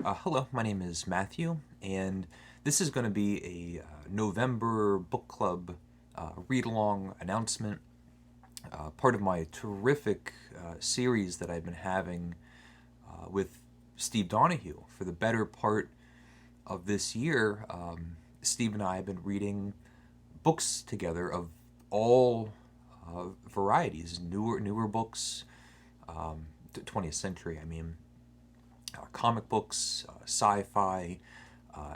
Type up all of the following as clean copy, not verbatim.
Hello, my name is Matthew, and this is going to be a November book club read along announcement, part of my terrific series that I've been having with Steve Donahue for the better part of this year. Steve and I have been reading books together of all varieties, newer books, 20th century. I mean, comic books, sci-fi,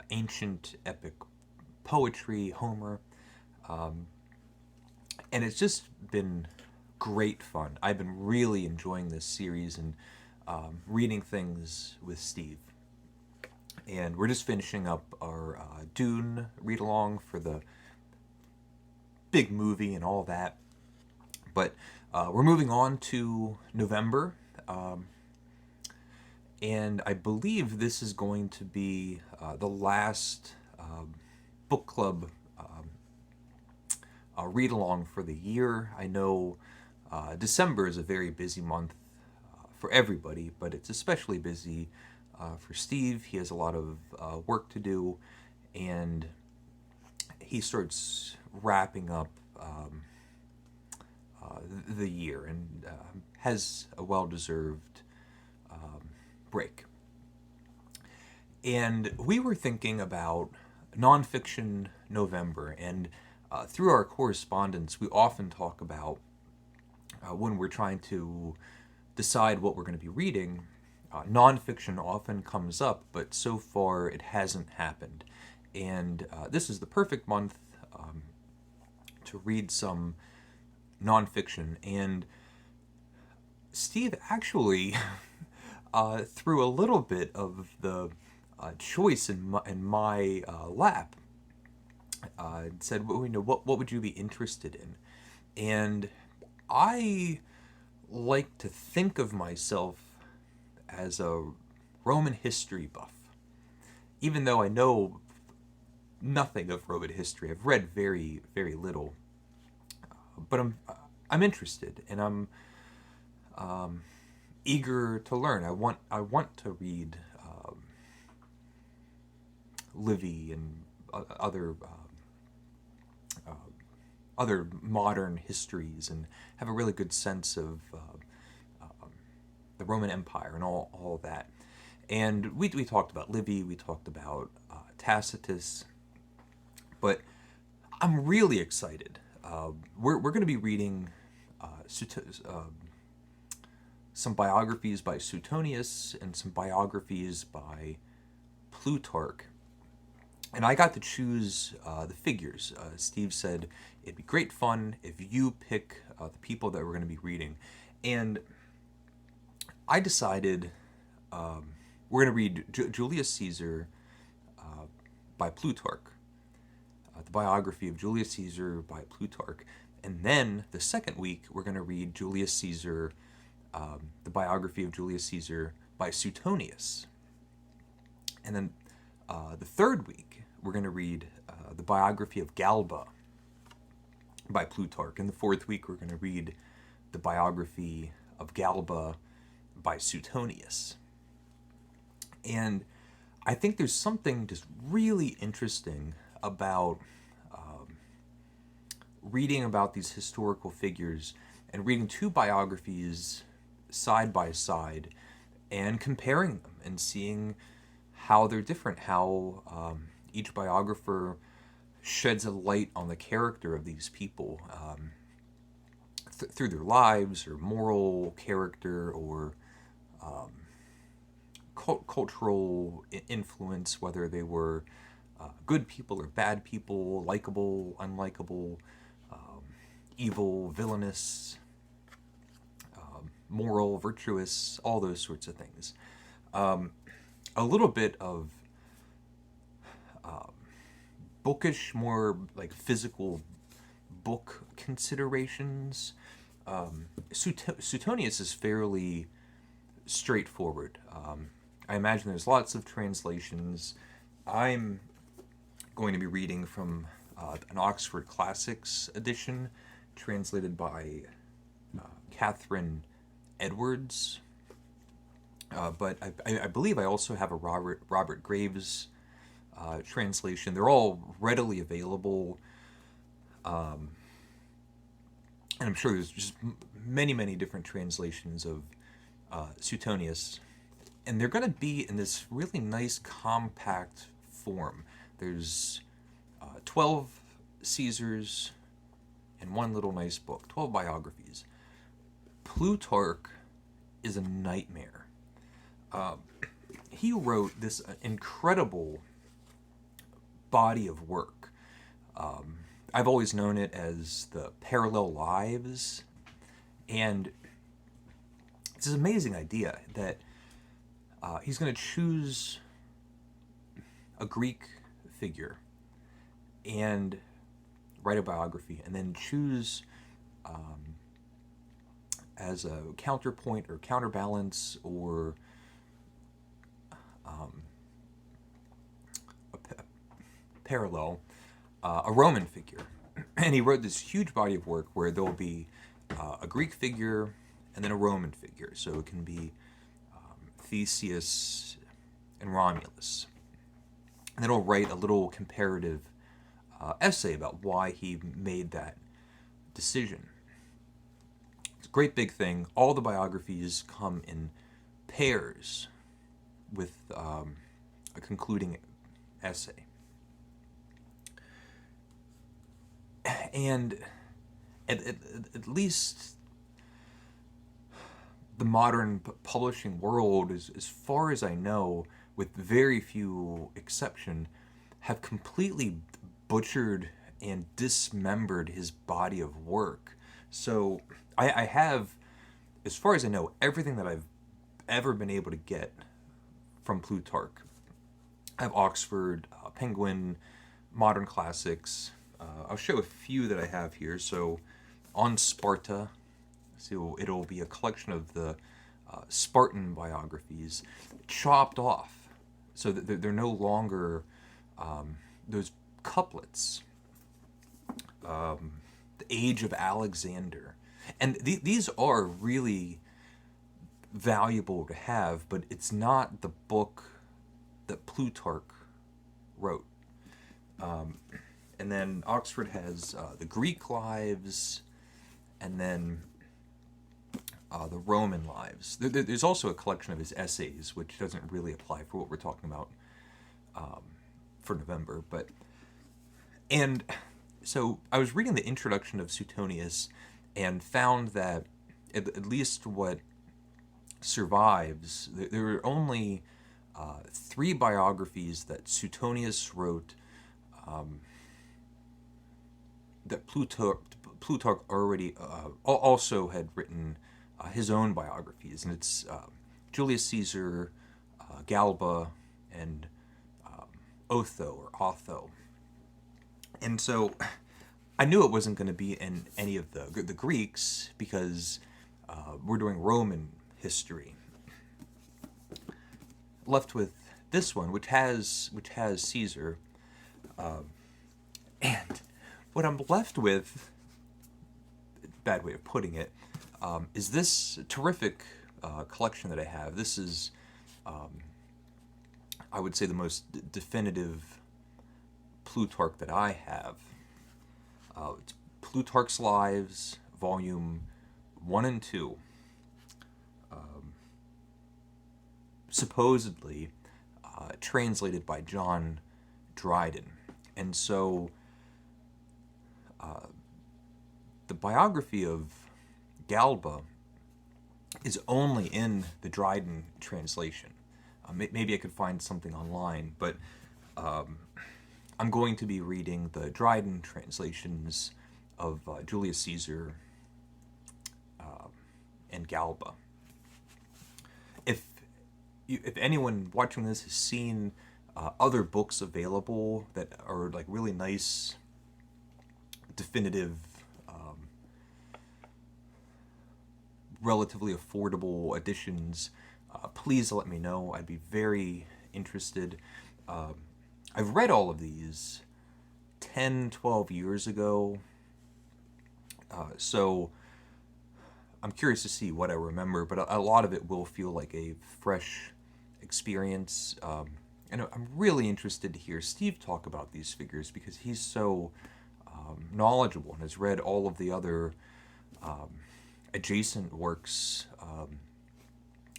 ancient epic poetry, Homer, and it's just been great fun. I've been really enjoying this series and reading things with Steve. And we're just finishing up our Dune read along for the big movie and all that. But we're moving on to November. And I believe this is going to be the last book club read along for the year. I know December is a very busy month for everybody, but it's especially busy for Steve. He has a lot of work to do, and he starts wrapping up the year and has a well-deserved break. And we were thinking about nonfiction November, and through our correspondence, we often talk about when we're trying to decide what we're going to be reading. Nonfiction often comes up, but so far it hasn't happened. And this is the perfect month to read some nonfiction. And Steve actually threw a little bit of the choice in my lap. Said, well, what would you be interested in? And I like to think of myself as a Roman history buff, even though I know nothing of Roman history. I've read very, very little, but I'm interested, and I'm eager to learn. I want to read Livy and other modern histories, and have a really good sense of the Roman Empire and all of that. And we talked about Livy, we talked about Tacitus, but I'm really excited. We're going to be reading some biographies by Suetonius and some biographies by Plutarch. And I got to choose the figures. Steve said it'd be great fun if you pick the people that we're going to be reading. And I decided we're going to read Julius Caesar by Plutarch, the biography of Julius Caesar by Plutarch. And then the second week, we're going to read Julius Caesar, the biography of Julius Caesar by Suetonius. And then the third week, we're going to read the biography of Galba by Plutarch. And the fourth week, we're going to read the biography of Galba by Suetonius. And I think there's something just really interesting about reading about these historical figures and reading two biographies side by side and comparing them and seeing how they're different, how each biographer sheds a light on the character of these people through their lives or moral character or cultural influence, whether they were good people or bad people, likable, unlikable, evil, villainous, moral, virtuous, all those sorts of things. A little bit of bookish, more like physical book considerations. Suetonius is fairly straightforward. I imagine there's lots of translations. I'm going to be reading from an Oxford Classics edition, translated by Catherine Edwards. but I believe I also have a Robert Graves translation. They're all readily available, and I'm sure there's just many different translations of Suetonius, and they're going to be in this really nice compact form. There's 12 Caesars in one little nice book, 12 biographies. Plutarch is a nightmare. He wrote this incredible body of work. I've always known it as the parallel lives, and it's this amazing idea that he's going to choose a Greek figure and write a biography, and then choose as a counterpoint or counterbalance or parallel a Roman figure. And he wrote this huge body of work where there will be a Greek figure and then a Roman figure. So it can be Theseus and Romulus. And then he'll write a little comparative essay about why he made that decision. It's a great big thing. All the biographies come in pairs with a concluding essay. And at least the modern publishing world, as far as I know, with very few exception, have completely butchered and dismembered his body of work. So I have, as far as I know, everything that I've ever been able to get from Plutarch. I have Oxford, Penguin, Modern Classics. I'll show a few that I have here. So on Sparta, so it'll be a collection of the Spartan biographies chopped off, so that they're no longer those couplets. The Age of Alexander, and these are really valuable to have, but it's not the book that Plutarch wrote. And then Oxford has the Greek lives, and then the Roman lives. There's also a collection of his essays, which doesn't really apply for what we're talking about for November. And so I was reading the introduction of Suetonius and found that at least what survives, there are only 3 biographies that Suetonius wrote that Plutarch already also had written his own biographies, and it's Julius Caesar, Galba, and Otho. And so I knew it wasn't going to be in any of the Greeks, because we're doing Roman history. Left with this one, which has Caesar, and what I'm left with, bad way of putting it, is this terrific collection that I have. This is, I would say, the most definitive Plutarch that I have. It's Plutarch's Lives, Volume 1 and 2. Supposedly translated by John Dryden. And so the biography of Galba is only in the Dryden translation. Maybe I could find something online, but I'm going to be reading the Dryden translations of Julius Caesar and Galba. If anyone watching this has seen other books available that are like really nice, definitive, relatively affordable editions, please let me know. I'd be very interested. I've read all of these 10, 12 years ago, so I'm curious to see what I remember, but a lot of it will feel like a fresh experience. And I'm really interested to hear Steve talk about these figures because he's so knowledgeable and has read all of the other adjacent works.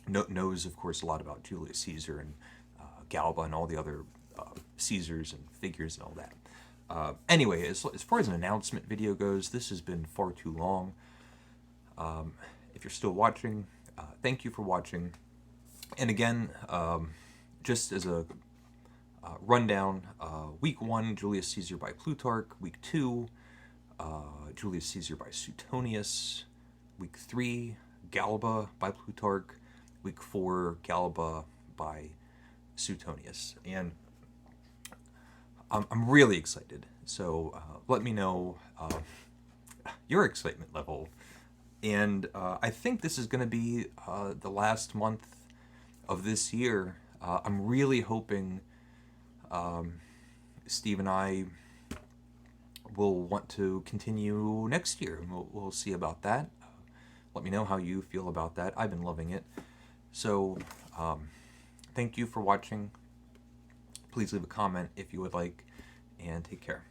Knows, of course, a lot about Julius Caesar and Galba and all the other Caesars and figures and all that. Anyway, as far as an announcement video goes, this has been far too long. If you're still watching, thank you for watching. And again, just as a rundown, week 1, Julius Caesar by Plutarch. Week 2, Julius Caesar by Suetonius. Week 3, Galba by Plutarch. Week 4, Galba by Suetonius. And I'm really excited. So let me know your excitement level. And I think this is going to be the last month of this year. I'm really hoping Steve and I will want to continue next year. And we'll see about that. Let me know how you feel about that. I've been loving it. So thank you for watching. Please leave a comment if you would like, and take care.